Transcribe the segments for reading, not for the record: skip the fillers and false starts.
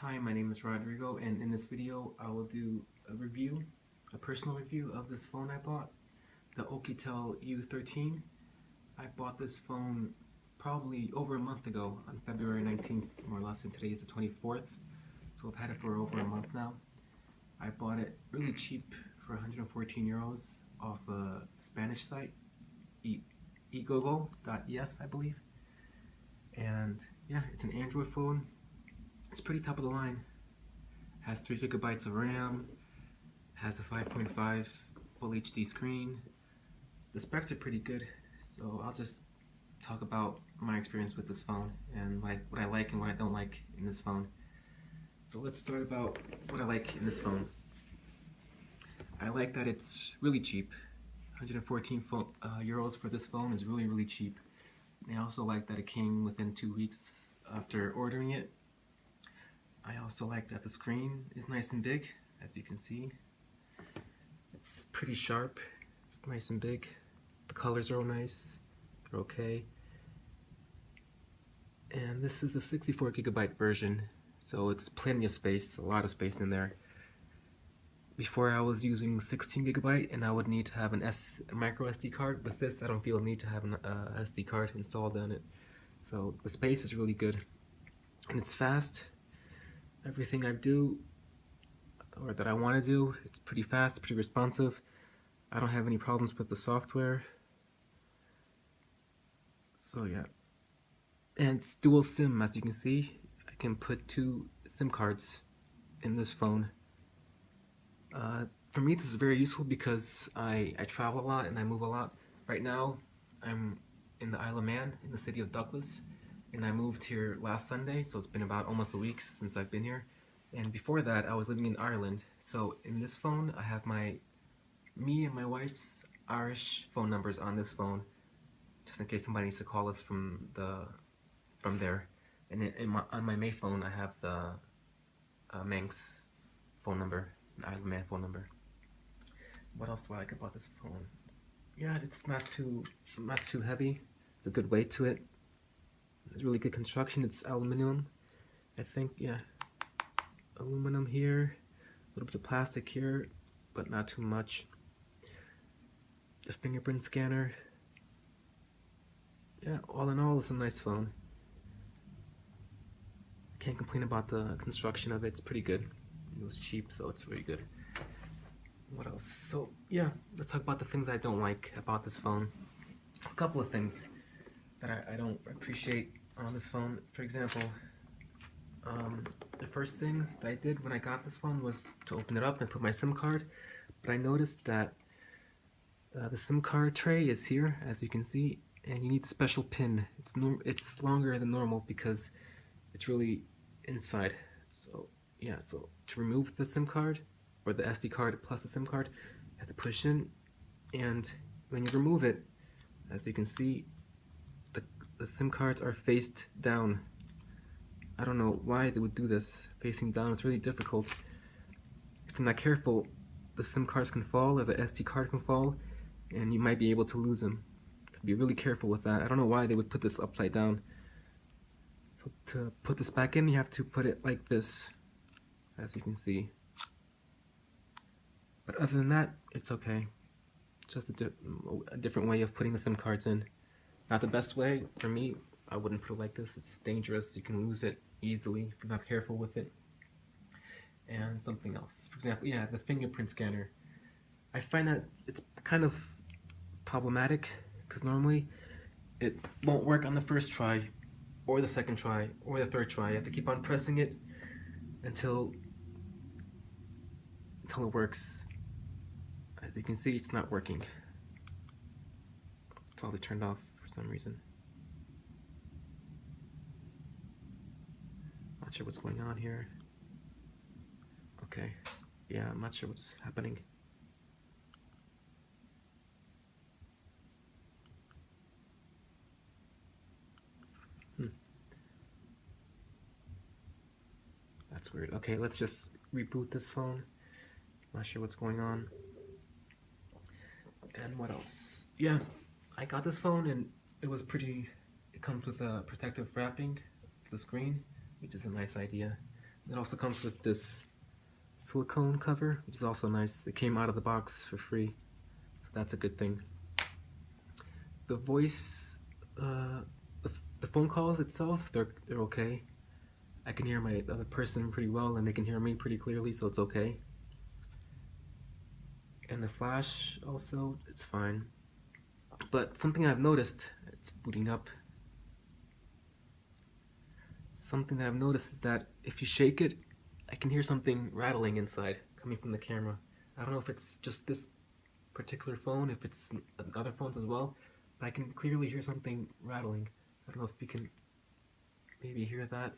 Hi, my name is Rodrigo, and in this video I will do a personal review of this phone I bought, the Oukitel U13. I bought this phone probably over a month ago on February 19th, more or less, and today is the 24th, so I've had it for over a month now. I bought it really cheap for 114 euros off a Spanish site, egogo.es, I believe. And yeah, it's an Android phone. It's pretty top of the line. Has 3 gigabytes of RAM, has a 5.5 full HD screen. The specs are pretty good, so I'll just talk about my experience with this phone and what I like and what I don't like in this phone. So let's start about what I like in this phone. I like that it's really cheap. 114 euros for this phone is really cheap. And I also like that it came within 2 weeks after ordering it. I also like that the screen is nice and big, as you can see. It's pretty sharp, it's nice and big. The colors are all nice, they're okay. And this is a 64 gigabyte version, so it's plenty of space, a lot of space in there. Before I was using 16 gigabyte and I would need to have a micro SD card. With this I don't feel a need to have an SD card installed on it. So the space is really good. And it's fast. Everything I do, or that I want to do, it's pretty fast, pretty responsive. I don't have any problems with the software. So yeah. And it's dual SIM, as you can see. I can put 2 SIM cards in this phone. For me this is very useful because I travel a lot and I move a lot. Right now I'm in the Isle of Man, in the city of Douglas, and I moved here last Sunday, so it's been about almost a week since I've been here. And before that I was living in Ireland, so in this phone I have me and my wife's Irish phone numbers on this phone, just in case somebody needs to call us from there. And on my May phone I have the Manx phone number, an Isle of Man phone number. What else do I like about this phone? Yeah, it's not too heavy. It's a good weight to it. It's really good construction. It's aluminum, I think. Yeah, aluminum here, a little bit of plastic here, but not too much. The fingerprint scanner. Yeah, all in all, it's a nice phone. Can't complain about the construction of it. It's pretty good. It was cheap, so it's really good. What else? So yeah, let's talk about the things I don't like about this phone. A couple of things that I don't appreciate on this phone. For example, the first thing that I did when I got this phone was to open it up and put my SIM card, but I noticed that the SIM card tray is here, as you can see, and you need a special pin. It's longer than normal because it's really inside. So yeah, so to remove the SIM card, or the SD card plus the SIM card, you have to push in, and when you remove it, as you can see, the SIM cards are faced down. I don't know why they would do this. Facing down is really difficult. If you're not careful, the SIM cards can fall, or the SD card can fall, and you might be able to lose them. So be really careful with that. I don't know why they would put this upside down. So to put this back in, you have to put it like this, as you can see. But other than that, it's okay. Just a different way of putting the SIM cards in. Not the best way. For me, I wouldn't put it like this. It's dangerous. You can lose it easily if you're not careful with it. And something else. For example, yeah, the fingerprint scanner. I find that it's kind of problematic because normally it won't work on the first try, or the second try, or the third try. You have to keep on pressing it until it works. As you can see, it's not working. It's probably turned off for some reason. Not sure what's going on here. Okay, yeah, I'm not sure what's happening. That's weird. Okay, let's just reboot this phone. Not sure what's going on. And what else? Yeah, I got this phone and it comes with a protective wrapping for the screen, which is a nice idea. It also comes with this silicone cover, which is also nice. It came out of the box for free, so that's a good thing. The voice, the phone calls itself, they're okay. I can hear my other person pretty well, and they can hear me pretty clearly, so it's okay. And the flash also, it's fine. But something I've noticed, it's booting up. Something that I've noticed is that if you shake it, I can hear something rattling inside coming from the camera. I don't know if it's just this particular phone, if it's other phones as well, but I can clearly hear something rattling. I don't know if you can maybe hear that.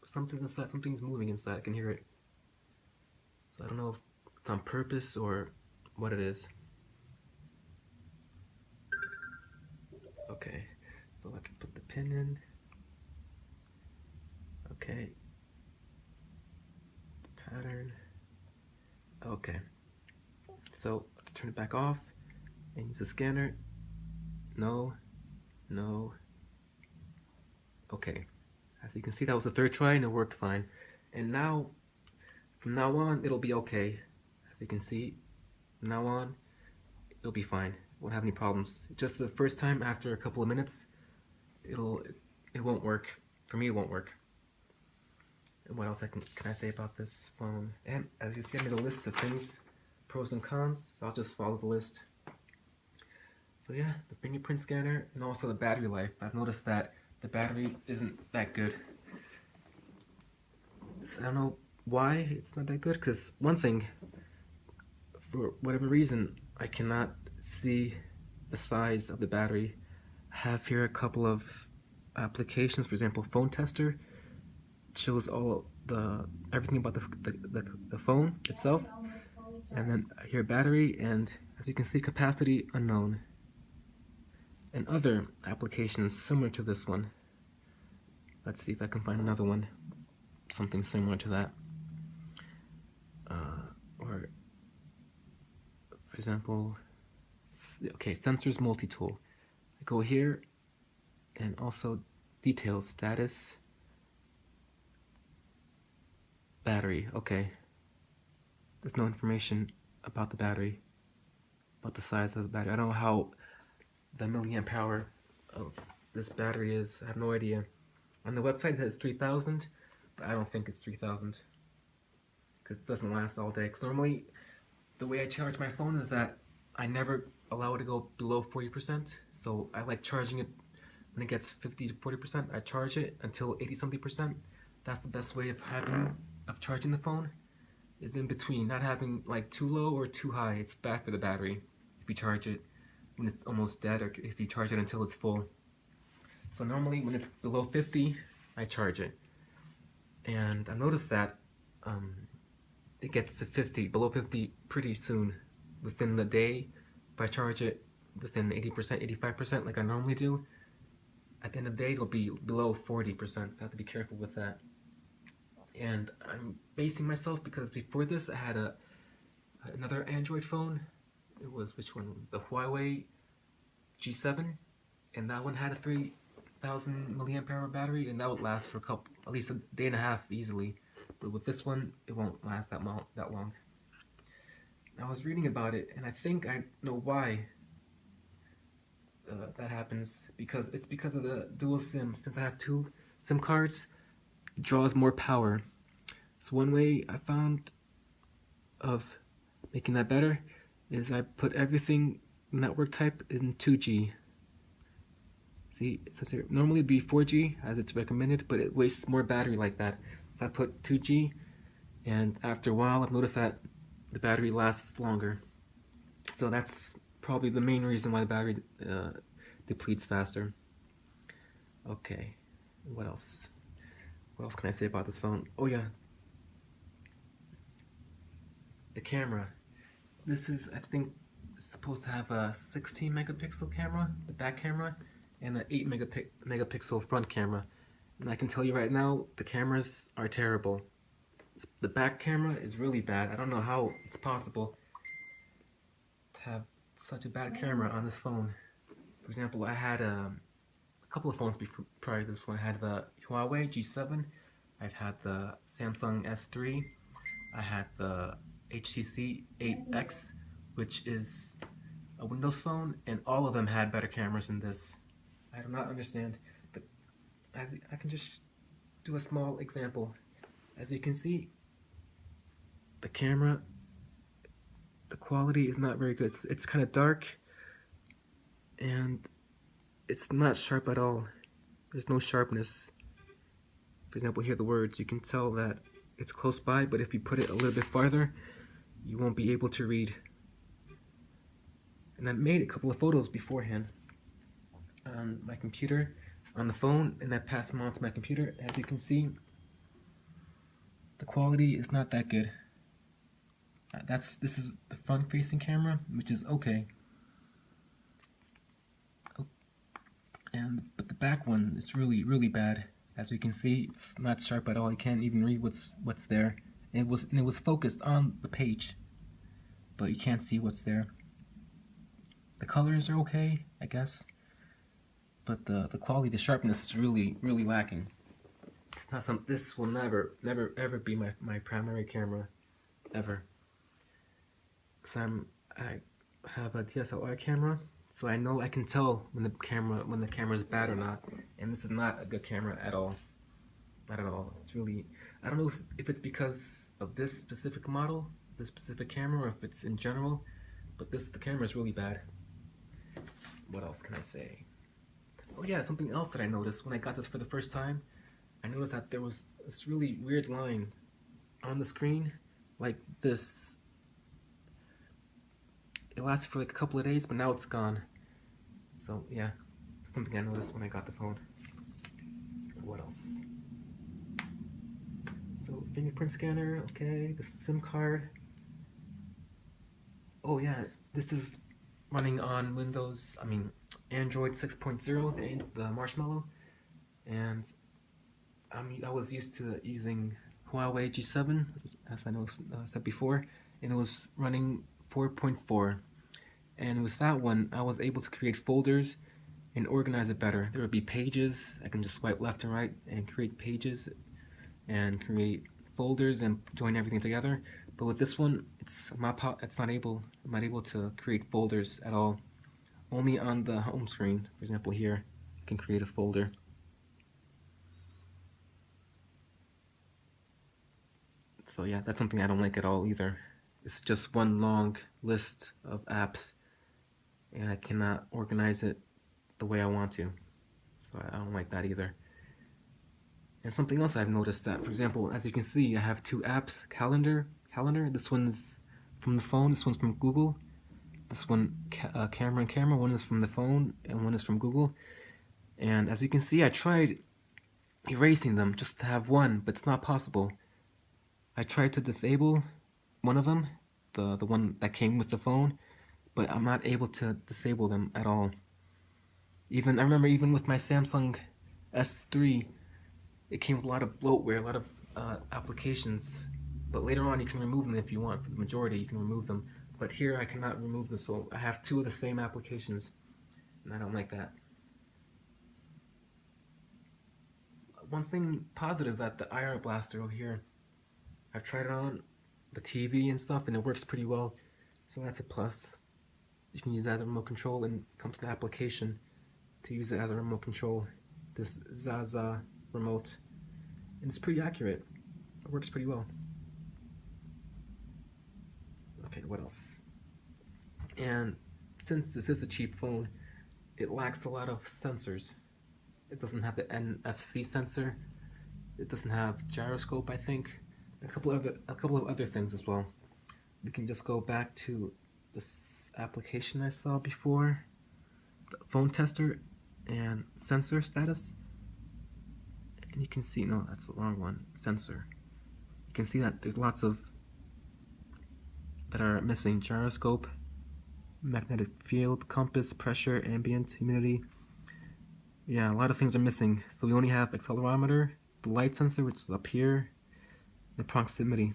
Something's inside, something's moving inside, I can hear it. So I don't know if it's on purpose or what it is. Okay, so let's put the pin in. Okay. The pattern. Okay. So let's turn it back off and use the scanner. No. No. Okay. As you can see, that was the third try and it worked fine. And now, from now on, it'll be okay. As you can see, from now on, it'll be fine. Won't have any problems. Just the first time, after a couple of minutes, it won't work. For me, it won't work. And what else can I say about this phone? And as you see, I made a list of things, pros and cons, so I'll just follow the list. So yeah, the fingerprint scanner and also the battery life. I've noticed that the battery isn't that good. So I don't know why it's not that good, because one thing, for whatever reason, I cannot see the size of the battery. I have here a couple of applications, for example, phone tester. It shows all everything about the phone itself, and then here battery, and as you can see, capacity unknown. And other applications similar to this one. Let's see if I can find another one, something similar to that. Or, for example, okay, sensors multi-tool. I go here, and also details, status, battery. Okay, there's no information about the battery, about the size of the battery. I don't know how the milliamp hour of this battery is. I have no idea. On the website it says 3,000, but I don't think it's 3,000 because it doesn't last all day. Because normally the way I charge my phone is that I never allow it to go below 40%. So I like charging it when it gets 50 to 40%. I charge it until 80-something%. That's the best way of charging the phone, is in between, not having like too low or too high. It's bad for the battery if you charge it when it's almost dead, or if you charge it until it's full. So normally when it's below 50, I charge it. And I noticed that it gets to 50, below 50 pretty soon. Within the day, if I charge it within 80%, 85% like I normally do, at the end of the day it'll be below 40%. So I have to be careful with that. And I'm basing myself because before this I had another Android phone. It was, which one? The Huawei G7, and that one had a 3,000 milliamp hour battery, and that would last for at least a day and a half easily. But with this one, it won't last that long. I was reading about it, and I think I know why that happens. It's because of the dual SIM. Since I have 2 SIM cards, it draws more power. So one way I found of making that better is I put everything network type in 2G. See, it says here, normally it'd be 4G as it's recommended, but it wastes more battery like that. So I put 2G, and after a while I've noticed that the battery lasts longer. So that's probably the main reason why the battery depletes faster. Okay, what else? What else can I say about this phone? Oh yeah, the camera. This is, I think, supposed to have a 16 megapixel camera, the back camera, and an 8 megapixel front camera. And I can tell you right now, the cameras are terrible. The back camera is really bad. I don't know how it's possible to have such a bad camera on this phone. For example, I had a couple of phones prior to this one. I had the Huawei G7 I've had the Samsung S3, I had the HTC 8X, which is a Windows phone, and all of them had better cameras than this. I do not understand. As I can just do a small example. As you can see, the camera, the quality is not very good. It's kind of dark, and it's not sharp at all. There's no sharpness. For example, here the words, you can tell that it's close by, but if you put it a little bit farther, you won't be able to read. And I made a couple of photos beforehand on my computer, on the phone, and I passed them on to my computer. As you can see, the quality is not that good. This is the front-facing camera, which is okay. But the back one is really bad. As you can see, it's not sharp at all. You can't even read what's there. It was focused on the page, but you can't see what's there. The colors are okay, I guess, but the quality, the sharpness is really lacking. It's not some. This will never ever be my primary camera, ever. Cause I have a DSLR camera, so I know I can tell when the camera is bad or not. And this is not a good camera at all. Not at all. It's really, I don't know if it's because of this specific model, this specific camera, or if it's in general, but the camera is really bad. What else can I say? Oh yeah, something else that I noticed when I got this for the first time. I noticed that there was this really weird line on the screen, like this. It lasted for like a couple of days, but now it's gone. So yeah, something I noticed when I got the phone. What else? So fingerprint scanner, okay. The SIM card. Oh yeah, this is running on Windows. Android 6.0, the Marshmallow, and I was used to using Huawei G7, as I said before, and it was running 4.4. And with that one, I was able to create folders and organize it better. There would be pages. I can just swipe left and right and create pages and create folders and join everything together. But with this one, I'm not able to create folders at all. Only on the home screen. For example, here, you can create a folder. So yeah, that's something I don't like at all either. It's just one long list of apps, and I cannot organize it the way I want to. So I don't like that either. And something else I've noticed that, for example, as you can see, I have two apps, Calendar. This one's from the phone, this one's from Google. This one, Camera, one is from the phone, and one is from Google. And as you can see, I tried erasing them just to have one, but it's not possible. I tried to disable one of them, the one that came with the phone, but I'm not able to disable them at all. I remember even with my Samsung S3, it came with a lot of bloatware, a lot of applications, but later on you can remove them if you want. For the majority, you can remove them, but here I cannot remove them, so I have two of the same applications, and I don't like that. One thing positive at the IR Blaster over here, I've tried it on the TV and stuff, and it works pretty well, so that's a plus. You can use that as a remote control, and it comes to the application to use it as a remote control, this Zaza remote, and it's pretty accurate. It works pretty well. Okay, what else? And since this is a cheap phone, it lacks a lot of sensors. It doesn't have the NFC sensor. It doesn't have gyroscope, I think. A couple of other things as well. We can just go back to this application I saw before, the phone tester and sensor status. And you can see, no, that's the wrong one, sensor. You can see that there's lots of that are missing: gyroscope, magnetic field, compass, pressure, ambient, humidity. Yeah, a lot of things are missing. So we only have accelerometer, the light sensor, which is up here, the proximity.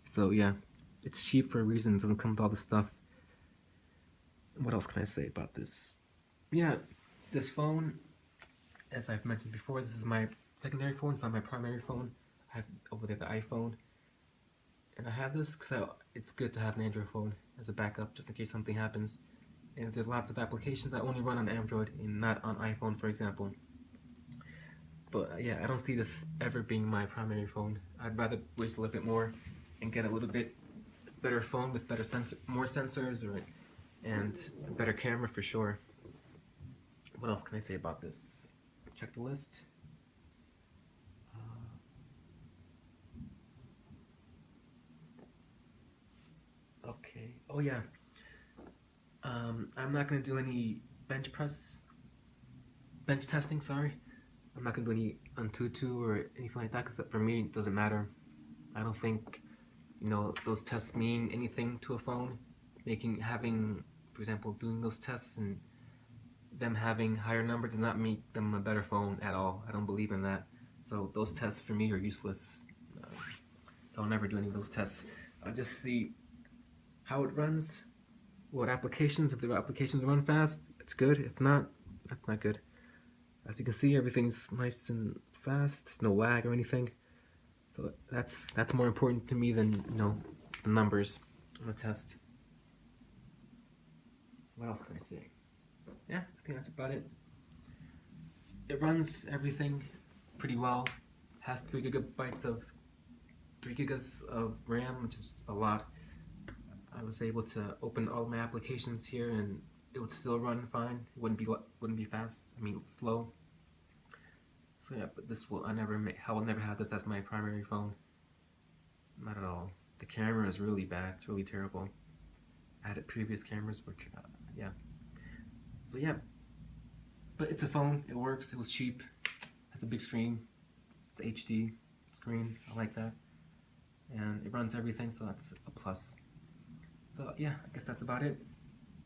So yeah, it's cheap for a reason. It doesn't come with all this stuff. What else can I say about this? Yeah, this phone, as I've mentioned before, this is my secondary phone. It's not my primary phone. look at the iPhone. And I have this because it's good to have an Android phone as a backup just in case something happens. And there's lots of applications that only run on Android and not on iPhone, for example. But yeah, I don't see this ever being my primary phone. I'd rather waste a little bit more and get a little bit better phone with better more sensors, and a better camera for sure. What else can I say about this? Check the list. Okay. Oh yeah. I'm not gonna do any bench testing. Sorry, I'm not gonna do any Antutu or anything like that because for me it doesn't matter. I don't think those tests mean anything to a phone. Having, for example, doing those tests and them having higher number does not make them a better phone at all. I don't believe in that. So those tests for me are useless. So I'll never do any of those tests. I'll just see how it runs, what applications. If the applications run fast, it's good. If not, that's not good. As you can see, everything's nice and fast. There's no lag or anything. So that's more important to me than the numbers on the test. What else can I say? Yeah, I think that's about it. It runs everything pretty well. Has 3 gigas of RAM, which is a lot. I was able to open all my applications here, and it would still run fine. It wouldn't be fast. I mean, slow. So yeah, but I will never have this as my primary phone. Not at all. The camera is really bad. It's really terrible. I had previous cameras, which yeah. So yeah, but it's a phone. It works. It was cheap. Has a big screen. It's an HD screen. I like that, and it runs everything. So that's a plus. So yeah, I guess that's about it.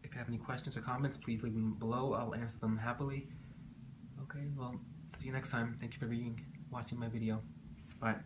If you have any questions or comments, please leave them below. I'll answer them happily. Okay, well, see you next time. Thank you for watching my video. Bye.